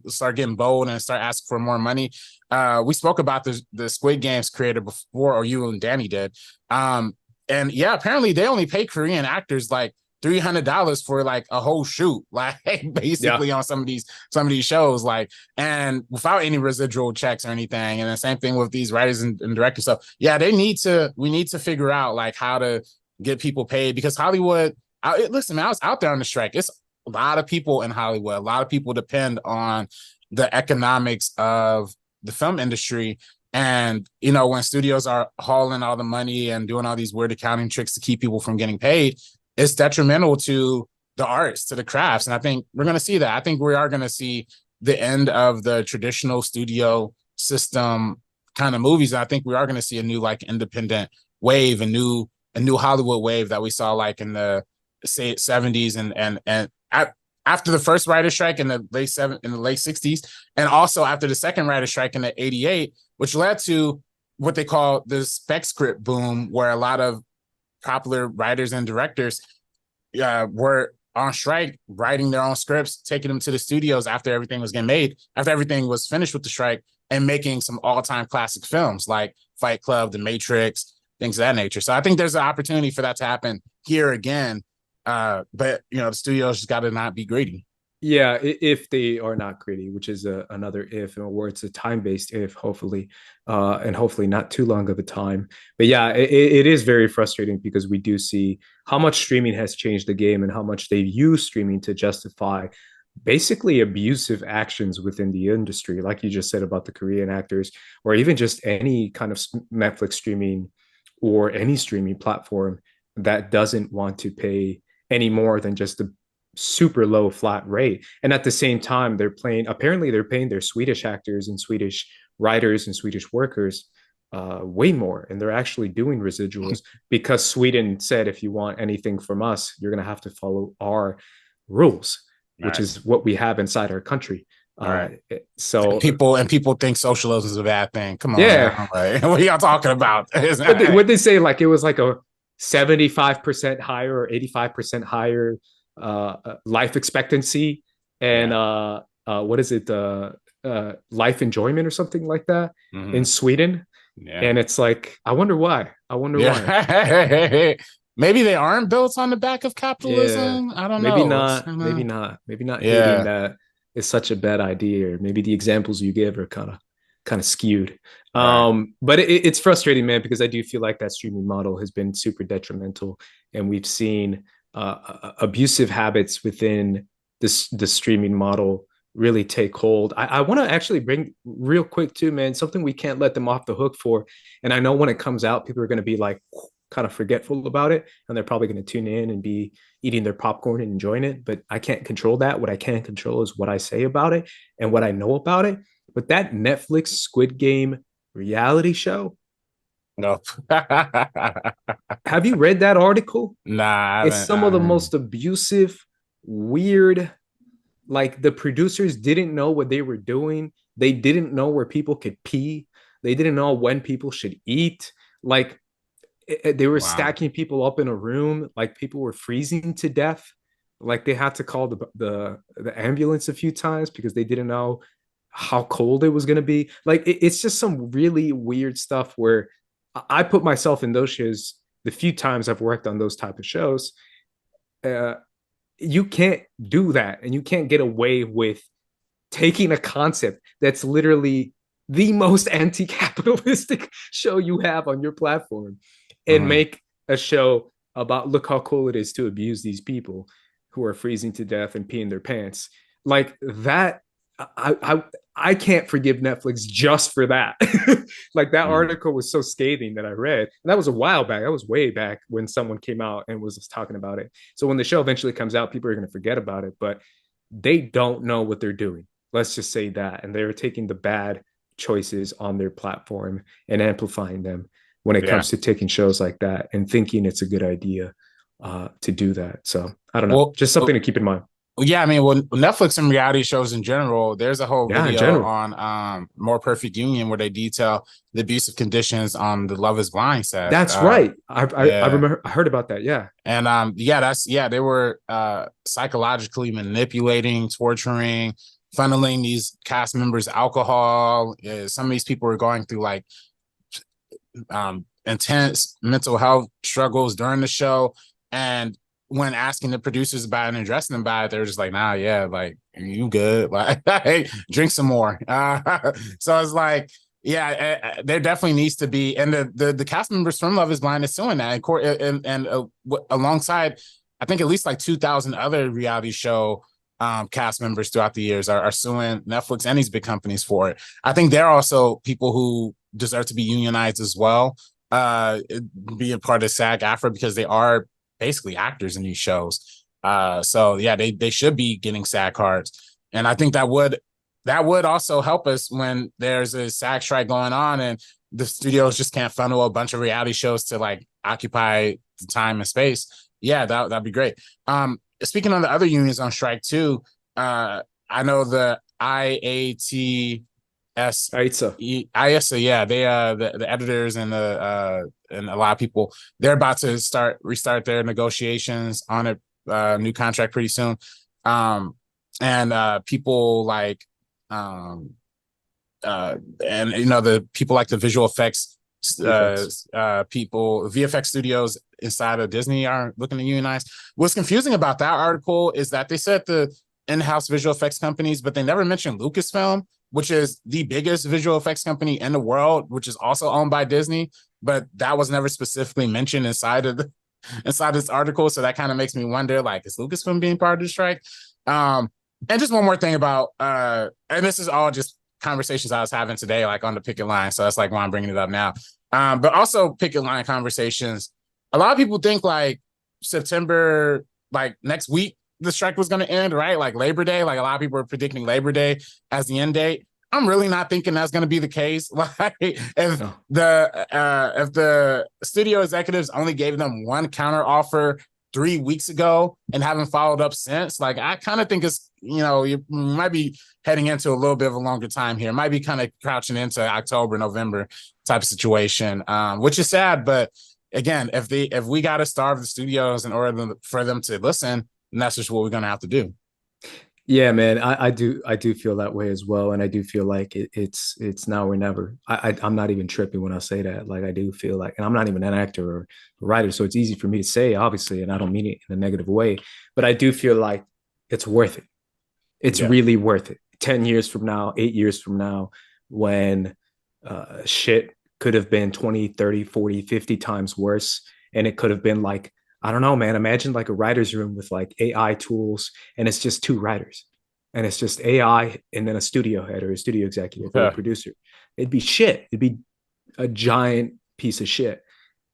start getting bold and start asking for more money. We spoke about the Squid Games creator before, or you and Danny did. And yeah, apparently they only pay Korean actors like $300 for like a whole shoot, like basically Yeah. on some of these shows, like, and without any residual checks or anything. And the same thing with these writers and directors. So yeah, we need to figure out like how to get people paid, because Hollywood, listen, man, I was out there on the strike. It's a lot of people in Hollywood. A lot of people depend on the economics of the film industry. And, when studios are hauling all the money and doing all these weird accounting tricks to keep people from getting paid, it's detrimental to the arts, to the crafts. And I think we're going to see that. I think we are going to see the end of the traditional studio system kind of movies. And I think we are going to see a new like independent wave, a new Hollywood wave that we saw like in the say 70s and after the first writer's strike in the late 60s, and also after the second writer's strike in the 88, which led to what they call the spec script boom, where a lot of popular writers and directors were on strike, writing their own scripts, taking them to the studios after everything was getting made, after everything was finished with the strike, and making some all-time classic films like Fight Club, The Matrix, things of that nature. So I think there's an opportunity for that to happen here again. But the studios just got to not be greedy. Yeah, if they are not greedy, which is another if, or it's a time-based if, hopefully, and hopefully not too long of a time. But yeah, it is very frustrating because we do see how much streaming has changed the game and how much they've used streaming to justify basically abusive actions within the industry, like you just said about the Korean actors, or even just any kind of Netflix streaming or any streaming platform that doesn't want to pay any more than just the super low flat rate. And at the same time, apparently they're paying their Swedish actors and Swedish writers and Swedish workers way more. And they're actually doing residuals because Sweden said, if you want anything from us, you're going to have to follow our rules, which is what we have inside our country. So people think socialism is a bad thing. Come on, yeah. like, what are y'all talking about? What they say, like it was like a 75% higher or 85% higher life expectancy, and what is it, life enjoyment or something like that in Sweden. And it's like, I wonder why. Maybe they aren't built on the back of capitalism. I don't know. Maybe not hating that is such a bad idea, or maybe the examples you give are kind of skewed. But it's frustrating, man, because I do feel like that streaming model has been super detrimental, and we've seen abusive habits within the streaming model really take hold. I want to actually bring real quick too, man, something we can't let them off the hook for. And I know when it comes out, people are going to be like kind of forgetful about it, and they're probably going to tune in and be eating their popcorn and enjoying it. But I can't control that. What I can control is what I say about it and what I know about it. But that Netflix Squid Game reality show, Nope. have you read that article? Nah, I It's haven't. some of the most abusive, weird, like the producers didn't know what they were doing. They didn't know where people could pee. They didn't know when people should eat. Like they were Wow. stacking people up in a room. Like people were freezing to death. Like they had to call the ambulance a few times because they didn't know how cold it was going to be. Like it's just some really weird stuff where I put myself in those shoes the few times I've worked on those type of shows. Uh, you can't do that, and you can't get away with taking a concept that's literally the most anti-capitalistic show you have on your platform and Mhm. make a show about look how cool it is to abuse these people who are freezing to death and peeing their pants like that. I can't forgive Netflix just for that. Like that Mhm. article was so scathing that I read, and that was a while back. That was way back when someone came out and was talking about it. So when the show eventually comes out, people are going to forget about it, but they don't know what they're doing. Let's just say that. And they're taking the bad choices on their platform and amplifying them when it Yeah. comes to taking shows like that and thinking it's a good idea to do that. So I don't know, Well, just something to keep in mind. yeah, I mean, well, Netflix and reality shows in general, there's a whole Yeah, in video general. on More Perfect Union where they detail the abusive conditions on the Love is Blind set. That's right. I Yeah. remember I heard about that. Yeah. And they were psychologically manipulating, torturing, funneling these cast members alcohol. Some of these people were going through like intense mental health struggles during the show. And when asking the producers about it and addressing them about it, they're just like, nah, yeah, like, you good? Like, hey, drink some more. So it's like, yeah, there definitely needs to be, and the cast members from Love is Blind is suing that, and alongside, I think at least like 2,000 other reality show cast members throughout the years are suing Netflix and these big companies for it. I think they're also people who deserve to be unionized as well, being part of SAG-AFTRA, because they are basically actors in these shows. So yeah, they should be getting SAG cards, and I think that would also help us when there's a SAG strike going on and the studios just can't funnel a bunch of reality shows to like occupy the time and space. Yeah, that'd be great. Speaking on the other unions on strike too, I know the IAT Aitza. ISA, yeah, they the editors and the and a lot of people, they're about to restart their negotiations on a new contract pretty soon. And people like and the people like the visual effects VFX. people, VFX studios inside of Disney are looking to unionize. What's confusing about that article is that they said the in-house visual effects companies, but they never mentioned Lucasfilm, which is the biggest visual effects company in the world, which is also owned by Disney. But that was never specifically mentioned inside this article. So that kind of makes me wonder, like, is Lucasfilm being part of the strike? And just one more thing about, and this is all just conversations I was having today, like on the picket line. So that's like why I'm bringing it up now. But also picket line conversations. A lot of people think like September, like next week, the strike was going to end, right? Like Labor Day. Like a lot of people are predicting Labor Day as the end date. I'm really not thinking that's going to be the case. Like if No. the studio executives only gave them one counter offer 3 weeks ago and haven't followed up since, like I kind of think it's, you might be heading into a little bit of a longer time here. It might be kind of crouching into October, November type of situation, which is sad. But again, if we got to starve the studios in order for them to listen, then that's just what we're going to have to do. Yeah, man, I do feel that way as well, and I do feel like it's now or never. I'm not even tripping when I say that. Like I do feel like, and I'm not even an actor or a writer, so it's easy for me to say, obviously, and I don't mean it in a negative way, but I do feel like it's worth it. It's Yeah. really worth it. 10 years from now, 8 years from now, when shit could have been 20, 30, 40, 50 times worse, and it could have been like I don't know, man. Imagine like a writer's room with like AI tools, and it's just two writers, and it's just AI, and then a studio head or a studio executive or a Yeah. producer. It'd be shit. It'd be a giant piece of shit.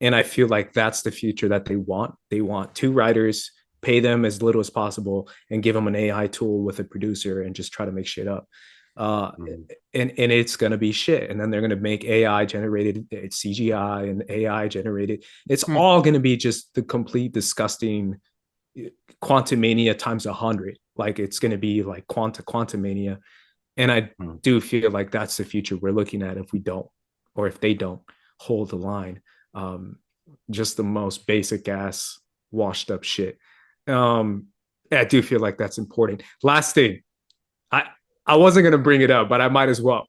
And I feel like that's the future that they want. They want two writers, pay them as little as possible, and give them an AI tool with a producer and just try to make shit up. Uh, and it's gonna be shit. And then they're gonna make AI generated CGI and AI generated. It's all gonna be just the complete disgusting quantum mania times 100. Like it's gonna be like quantum mania. And I do feel like that's the future we're looking at if we don't, or if they don't hold the line. Just the most basic ass washed up shit. I do feel like that's important. Last thing, I I wasn't gonna bring it up, but I might as well.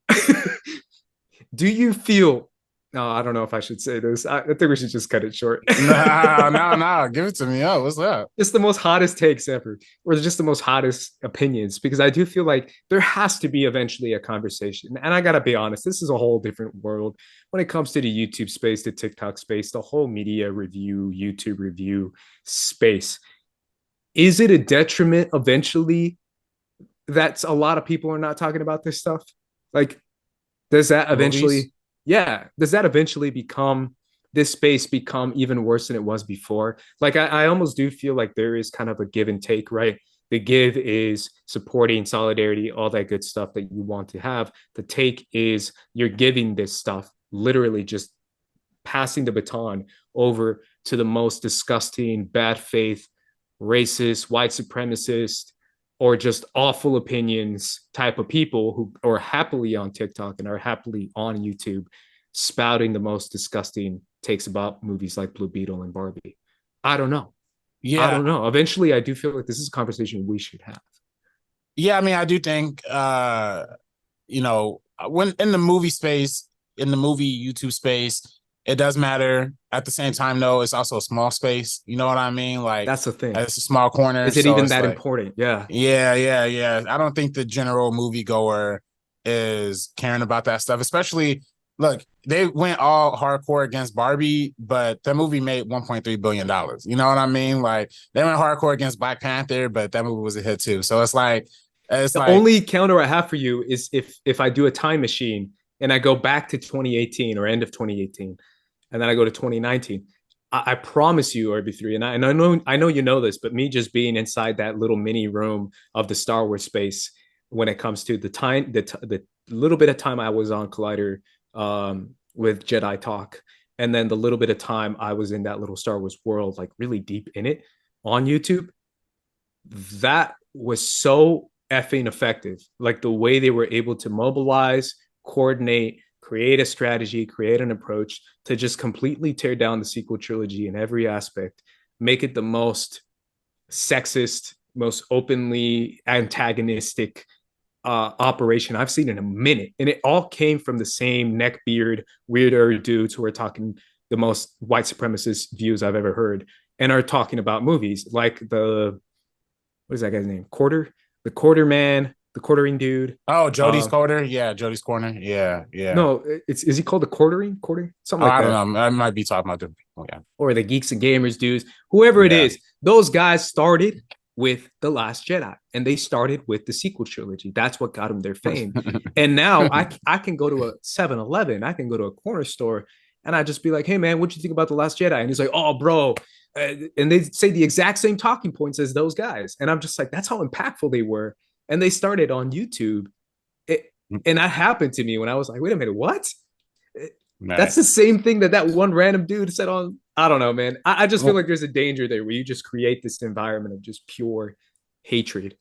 Do you feel? No, I don't know if I should say this. I think we should just cut it short. No, give it to me. Oh, what's that? Just the most hottest takes ever, or just the most hottest opinions, because I do feel like there has to be eventually a conversation. And I gotta be honest, this is a whole different world when it comes to the YouTube space, the TikTok space, the whole media review, YouTube review space. Is it a detriment eventually that a lot of people are not talking about this stuff? Like, does that eventually, Movies? yeah, does that eventually become this space become even worse than it was before? Like, I almost do feel like there is kind of a give and take, right? The give is supporting solidarity, all that good stuff that you want to have. The take is you're giving this stuff, literally just passing the baton over to the most disgusting, bad faith, racist, white supremacist, or just awful opinions type of people who are happily on TikTok and are happily on YouTube spouting the most disgusting takes about movies like Blue Beetle and Barbie. I don't know. I Yeah. don't know. Eventually, I do feel like this is a conversation we should have. Yeah, I mean, I do think you know, when in the movie space, in the movie YouTube space, it does matter. At the same time, though, it's also a small space. You know what I mean? Like That's the thing. it's a small corner. Is it So even it's that like, important? Yeah. yeah. I don't think the general moviegoer is caring about that stuff, especially look, they went all hardcore against Barbie, but that movie made $1.3 billion. You know what I mean? Like they went hardcore against Black Panther, but that movie was a hit too. So it's The like, only counter I have for you is if I do a time machine and I go back to 2018 or end of 2018, and then I go to 2019. I promise you, RB3, and I know you know this, but me just being inside that little mini room of the Star Wars space when it comes to the little bit of time I was on Collider with Jedi Talk, and then the little bit of time I was in that little Star Wars world, like really deep in it on YouTube, that was so effing effective. Like the way they were able to mobilize, coordinate, create a strategy, create an approach to just completely tear down the sequel trilogy in every aspect, make it the most sexist, most openly antagonistic operation I've seen in a minute. And it all came from the same neckbeard, weirder dudes who are talking the most white supremacist views I've ever heard and are talking about movies like what is that guy's name? The quarter man, the quartering dude. oh, Jody's Corner. Yeah, Jody's Corner. Yeah. No, it's is he called the quartering? Something Oh, like I that. don't know. I might be talking about different people. Yeah. Or the Geeks and Gamers dudes, whoever it Yeah. is, those guys started with The Last Jedi and they started with the sequel trilogy. That's what got them their fame. And now I can go to a 7-Eleven, I can go to a corner store and I just be like, hey man, what you think about The Last Jedi? And he's like, oh bro. And they say the exact same talking points as those guys. And I'm just like, that's how impactful they were. And they started on YouTube. And that happened to me when I was like, wait a minute, what? Right. That's the same thing that one random dude said on. I don't know, man. I just feel like there's a danger there where you just create this environment of just pure hatred.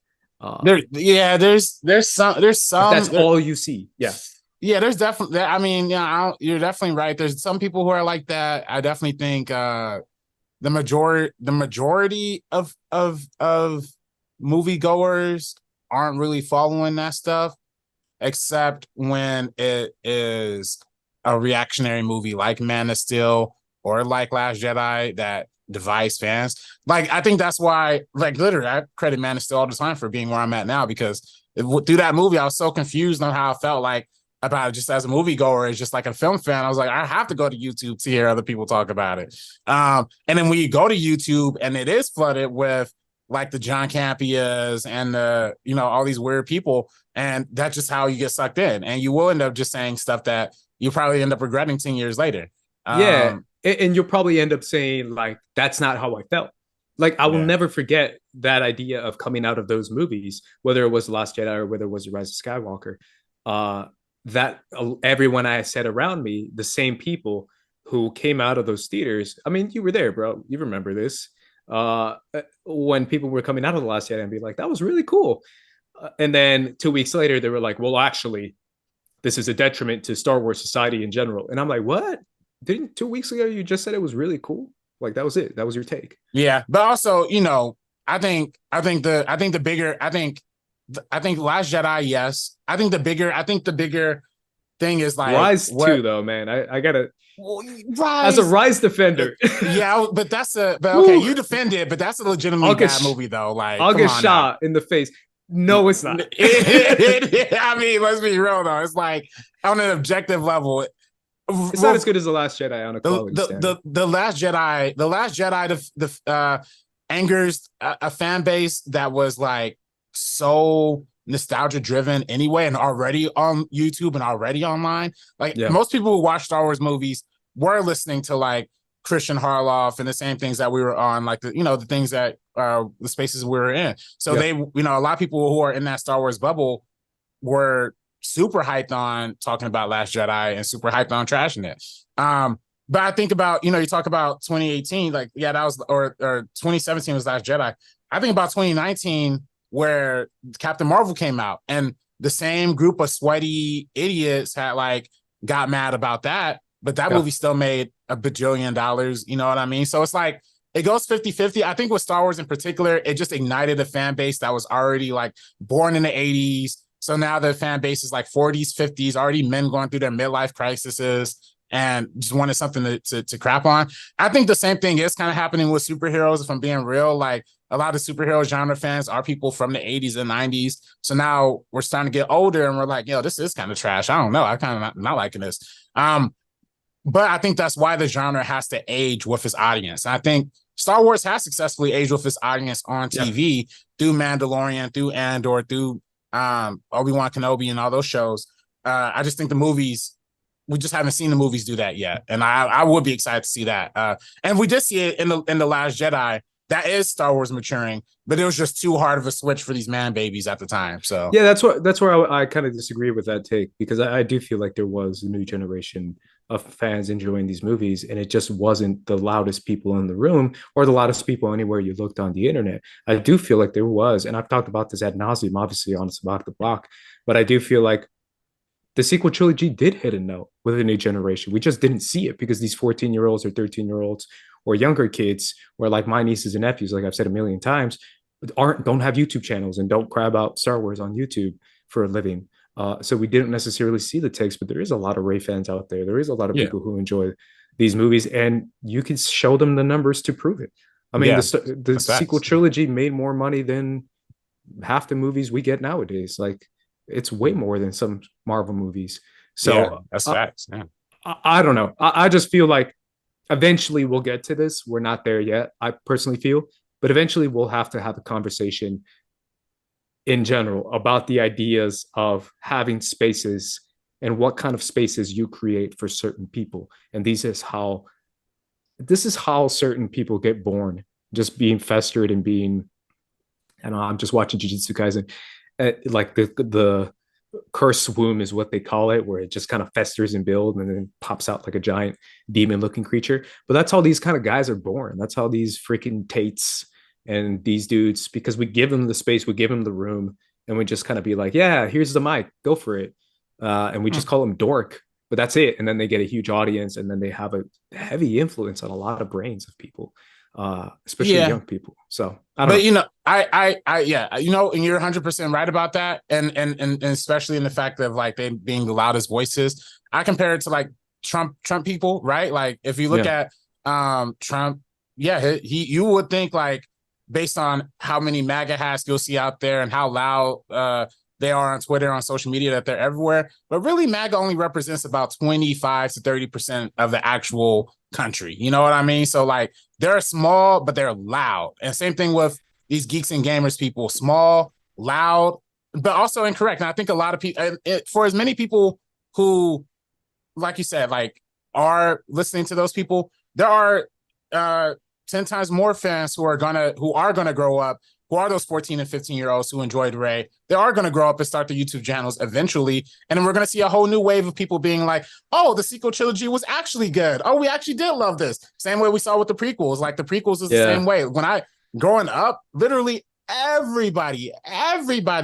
There's some That's all you see. Yeah. Yeah, there's definitely. I mean, yeah, you're definitely right. There's some people who are like that. I definitely think the majority of moviegoers aren't really following that stuff, except when it is a reactionary movie like Man of Steel or like Last Jedi that divides fans. Like, I think that's why, like, literally, I credit Man of Steel all the time for being where I'm at now, because through that movie, I was so confused on how I felt like about it just as a moviegoer, as just like a film fan. I was like, I have to go to YouTube to hear other people talk about it. And then when you go to YouTube and it is flooded with like the John Campias and the, you know, all these weird people, and that's just how you get sucked in. And you will end up just saying stuff that you probably end up regretting 10 years later. Yeah. And you'll probably end up saying, like, that's not how I felt. Like, I will never forget that idea of coming out of those movies, whether it was The Last Jedi or whether it was The Rise of Skywalker. That everyone I said around me, the same people who came out of those theaters. I mean, you were there, bro. You remember this. When people were coming out of The Last Jedi and be like, that was really cool. And then 2 weeks later, they were like, well, actually, this is a detriment to Star Wars society in general. And I'm like, what? Didn't 2 weeks ago you just said it was really cool? Like, that was it. That was your take. Yeah. But also, you know, I think Last Jedi, yes. I think the bigger thing is like Rise too, though, man. I gotta Rise as a Rise defender. Yeah, but okay, you defend it, but that's a legitimately bad movie though. Like, I'll get shot in the face. No, it's not. I mean, let's be real though. It's like on an objective level, it's not as good as The Last Jedi on a quality standard. The Last Jedi angers a fan base that was like so nostalgia driven anyway, and already on YouTube and already online. Like most people who watch Star Wars movies were listening to like Christian Harloff and the same things that we were on, like the things that the spaces we were in. So they, you know, a lot of people who are in that Star Wars bubble were super hyped on talking about Last Jedi and super hyped on trashing it. But I think about, you know, you talk about 2018, like, that was, or 2017 was Last Jedi. I think about 2019, where Captain Marvel came out, and the same group of sweaty idiots had like got mad about that, but that movie still made $1 bajillion. You know what I mean? So it's like, it goes 50-50. I think with Star Wars in particular, it just ignited a fan base that was already like born in the 80s. So now the fan base is like 40s, 50s, already men going through their midlife crises and just wanted something to crap on. I think the same thing is kind of happening with superheroes, if I'm being real. Like, a lot of superhero genre fans are people from the 80s and 90s. So now we're starting to get older and we're like, yo, this is kind of trash. I don't know. I kind of not liking this. But I think that's why the genre has to age with its audience. And I think Star Wars has successfully aged with its audience on TV through Mandalorian, through Andor, through Obi-Wan Kenobi and all those shows. I just think the movies, we just haven't seen the movies do that yet. And I would be excited to see that. And we did see it in the Last Jedi. That is Star Wars maturing, but it was just too hard of a switch for these man babies at the time. So yeah, that's where I kind of disagree with that take, because I do feel like there was a new generation of fans enjoying these movies, and it just wasn't the loudest people in the room or the loudest people anywhere you looked on the internet. I do feel like there was, and I've talked about this ad nauseum, obviously, on Sabak the Block, but I do feel like the sequel trilogy did hit a note with a new generation. We just didn't see it because these 14-year-olds or 13-year-olds or younger kids, or like my nieces and nephews, like I've said a million times, don't have YouTube channels and don't crab out Star Wars on YouTube for a living. So we didn't necessarily see the takes, but there is a lot of Rey fans out there. There is a lot of people who enjoy these movies, and you can show them the numbers to prove it. I mean, the sequel trilogy made more money than half the movies we get nowadays. Like, it's way more than some Marvel movies. So that's facts. I don't know. I just feel like eventually we'll get to this. We're not there yet, I personally feel, but eventually we'll have to have a conversation in general about the ideas of having spaces and what kind of spaces you create for certain people. And this is how certain people get born, just being festered and being, I don't know, I'm just watching Jujutsu Kaisen. Like the cursed womb is what they call it, where it just kind of festers and builds and then pops out like a giant demon looking creature. But that's how these kind of guys are born. That's how these freaking Tates and these dudes, because we give them the space, we give them the room, and we just kind of be like, yeah, here's the mic, go for it. And we just call them dork, but that's it. And then they get a huge audience, and then they have a heavy influence on a lot of brains of people, especially young people. So I don't know. You know, you know, and you're 100% right about that. And especially in the fact of like they being the loudest voices. I compare it to like Trump people, right? Like, if you look at Trump, you would think, like, based on how many MAGA hats you'll see out there and how loud they are on Twitter, on social media, that they're everywhere. But really, MAGA only represents about 25 to 30% of the actual country. You know what I mean? So like they're small, but they're loud. And same thing with these geeks and gamers people, small, loud, but also incorrect. And I think a lot of people, for as many people who, like you said, like are listening to those people, there are 10 times more fans who are gonna grow up, who are those 14 and 15-year-olds who enjoyed Ray. They are going to grow up and start the YouTube channels eventually. And then we're going to see a whole new wave of people being like, oh, the sequel trilogy was actually good. Oh, we actually did love this. Same way we saw with the prequels. Like the prequels is the same way. When growing up, literally everybody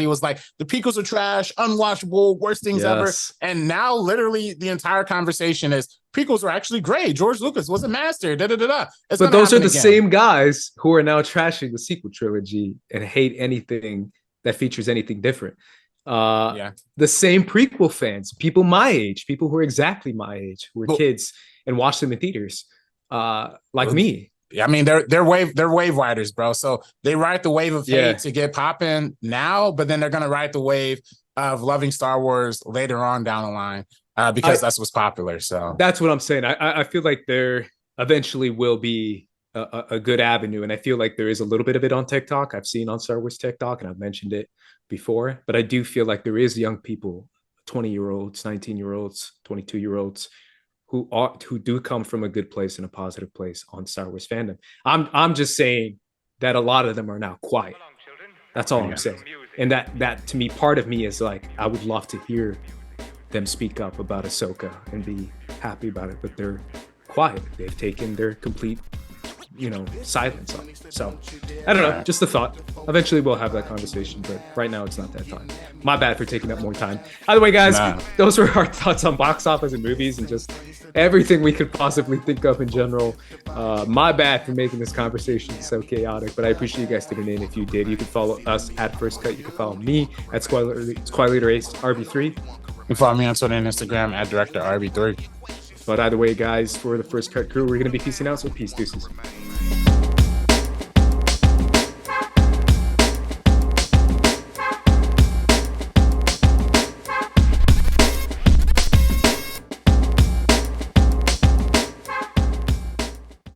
was like, the prequels are trash, unwatchable, worst things ever. And now literally the entire conversation is prequels were actually great. George Lucas was a master. But those are the same guys who are now trashing the sequel trilogy and hate anything that features anything different. The same prequel fans, people my age, people who are exactly my age, who were kids and watched them in theaters, like me. I mean, they're wave riders, bro. So they ride the wave of hate to get popping now, but then they're gonna ride the wave of loving Star Wars later on down the line because that's what's popular. So that's what I'm saying. I feel like there eventually will be a good avenue, and I feel like there is a little bit of it on TikTok. I've seen on Star Wars TikTok, and I've mentioned it before, but I do feel like there is young people, 20-year-olds, 19-year-olds, 22-year-olds. Who do come from a good place and a positive place on Star Wars fandom. I'm just saying that a lot of them are now quiet. That's all I'm saying. And that to me, part of me is like, I would love to hear them speak up about Ahsoka and be happy about it, but they're quiet. They've taken their complete, silence on it. So I don't know, just a thought. Eventually we'll have that conversation, but right now it's not that time. My bad for taking up more time. Either way, guys, those were our thoughts on box office and movies and just everything we could possibly think of in general. My bad for making this conversation so chaotic, but I appreciate you guys tuning in. If you did, you can follow us at First Cut. You can follow me at Squad Leader Ace RB3. You can follow me on Twitter and Instagram at Director RB3. But either way, guys, for the First Cut crew, we're going to be peacing out. So peace, deuces.